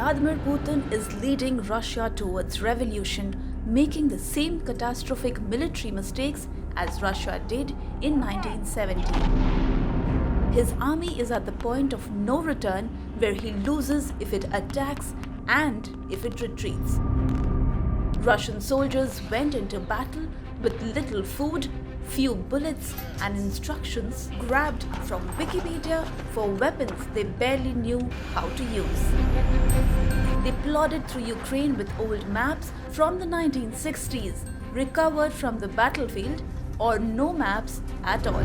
Vladimir Putin is leading Russia towards revolution, making the same catastrophic military mistakes as Russia did in 1970. His army is at the point of no return, where he loses if it attacks and if it retreats. Russian soldiers went into battle with little food, few bullets, and instructions grabbed from Wikipedia for weapons they barely knew how to use. They plodded through Ukraine with old maps from the 1960s, recovered from the battlefield, or no maps at all.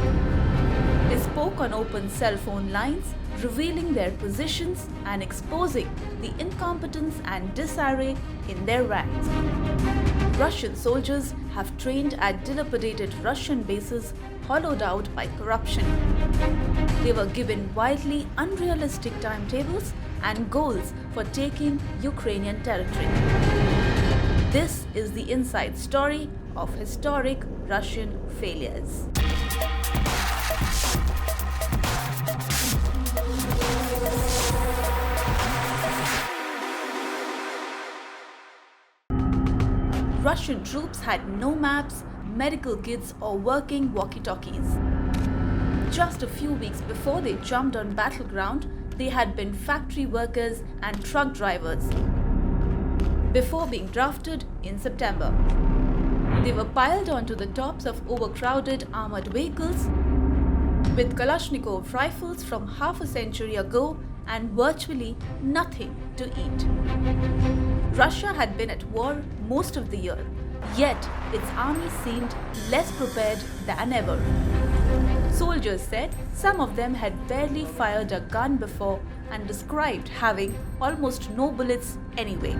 They spoke on open cell phone lines, revealing their positions and exposing the incompetence and disarray in their ranks. Russian soldiers have trained at dilapidated Russian bases hollowed out by corruption. They were given wildly unrealistic timetables and goals for taking Ukrainian territory. This is the inside story of historic Russian failures. Russian troops had no maps, medical kits, or working walkie-talkies. Just a few weeks before they jumped on battleground, they had been factory workers and truck drivers before being drafted in September. They were piled onto the tops of overcrowded armored vehicles with Kalashnikov rifles from half a century ago and virtually nothing to eat. Russia had been at war most of the year, yet its army seemed less prepared than ever. Soldiers said some of them had barely fired a gun before and described having almost no bullets anyway,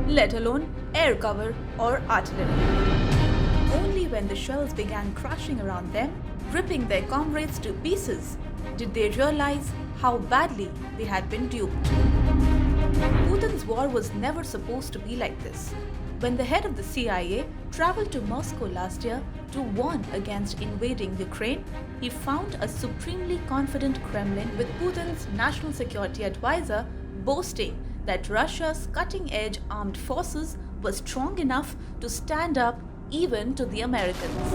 let alone air cover or artillery. Only when the shells began crashing around them, ripping their comrades to pieces, did they realize how badly they had been duped. Putin's war was never supposed to be like this. When the head of the CIA traveled to Moscow last year to warn against invading Ukraine, he found a supremely confident Kremlin with Putin's national security advisor boasting that Russia's cutting-edge armed forces were strong enough to stand up even to the Americans.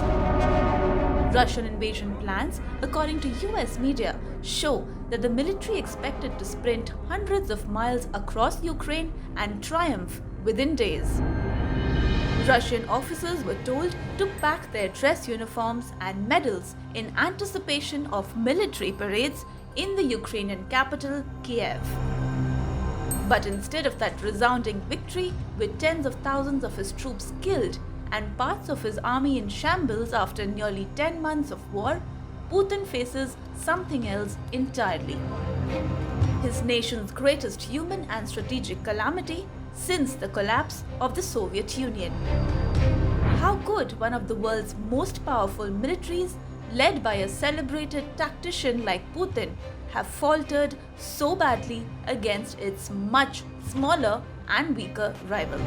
Russian invasion plans, according to US media, show that the military expected to sprint hundreds of miles across Ukraine and triumph within days. Russian officers were told to pack their dress uniforms and medals in anticipation of military parades in the Ukrainian capital, Kiev. But instead of that resounding victory, with tens of thousands of his troops killed and parts of his army in shambles after nearly 10 months of war, Putin faces something else entirely. His nation's greatest human and strategic calamity since the collapse of the Soviet Union. How could one of the world's most powerful militaries, led by a celebrated tactician like Putin, have faltered so badly against its much smaller and weaker rival?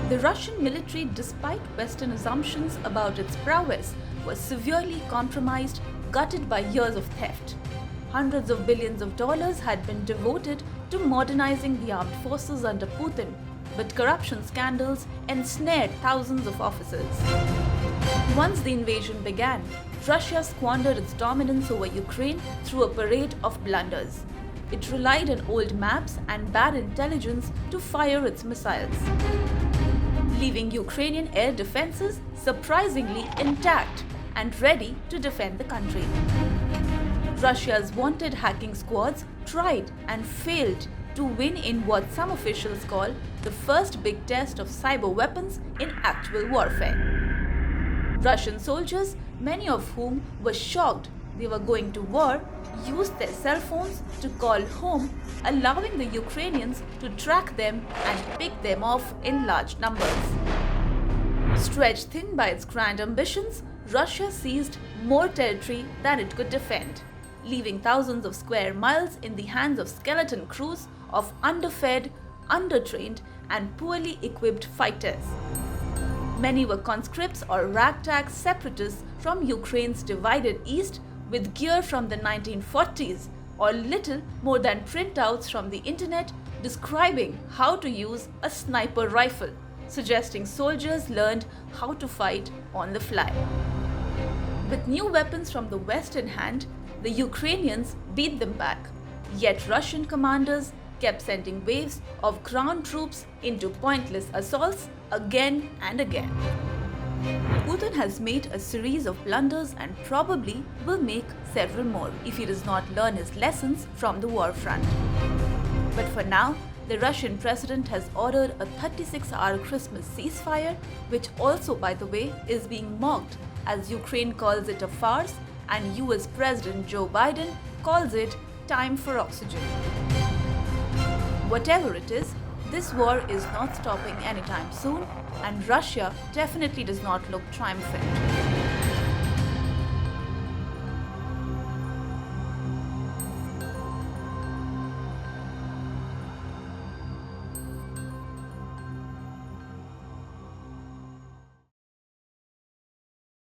The Russian military, despite Western assumptions about its prowess, was severely compromised, gutted by years of theft. Hundreds of billions of dollars had been devoted to modernizing the armed forces under Putin, but corruption scandals ensnared thousands of officers. Once the invasion began, Russia squandered its dominance over Ukraine through a parade of blunders. It relied on old maps and bad intelligence to fire its missiles, leaving Ukrainian air defenses surprisingly intact and ready to defend the country. Russia's wanted hacking squads tried and failed to win in what some officials call the first big test of cyber weapons in actual warfare. Russian soldiers, many of whom were shocked they were going to war, used their cell phones to call home, allowing the Ukrainians to track them and pick them off in large numbers. Stretched thin by its grand ambitions, Russia seized more territory than it could defend, leaving thousands of square miles in the hands of skeleton crews of underfed, undertrained, and poorly equipped fighters. Many were conscripts or ragtag separatists from Ukraine's divided east with gear from the 1940s, or little more than printouts from the internet describing how to use a sniper rifle, suggesting soldiers learned how to fight on the fly. With new weapons from the West in hand, the Ukrainians beat them back. Yet Russian commanders kept sending waves of ground troops into pointless assaults again and again. Putin has made a series of blunders and probably will make several more if he does not learn his lessons from the war front. But for now, the Russian president has ordered a 36-hour Christmas ceasefire, which also, by the way, is being mocked as Ukraine calls it a farce and US President Joe Biden calls it time for oxygen. Whatever it is, this war is not stopping anytime soon, and Russia definitely does not look triumphant.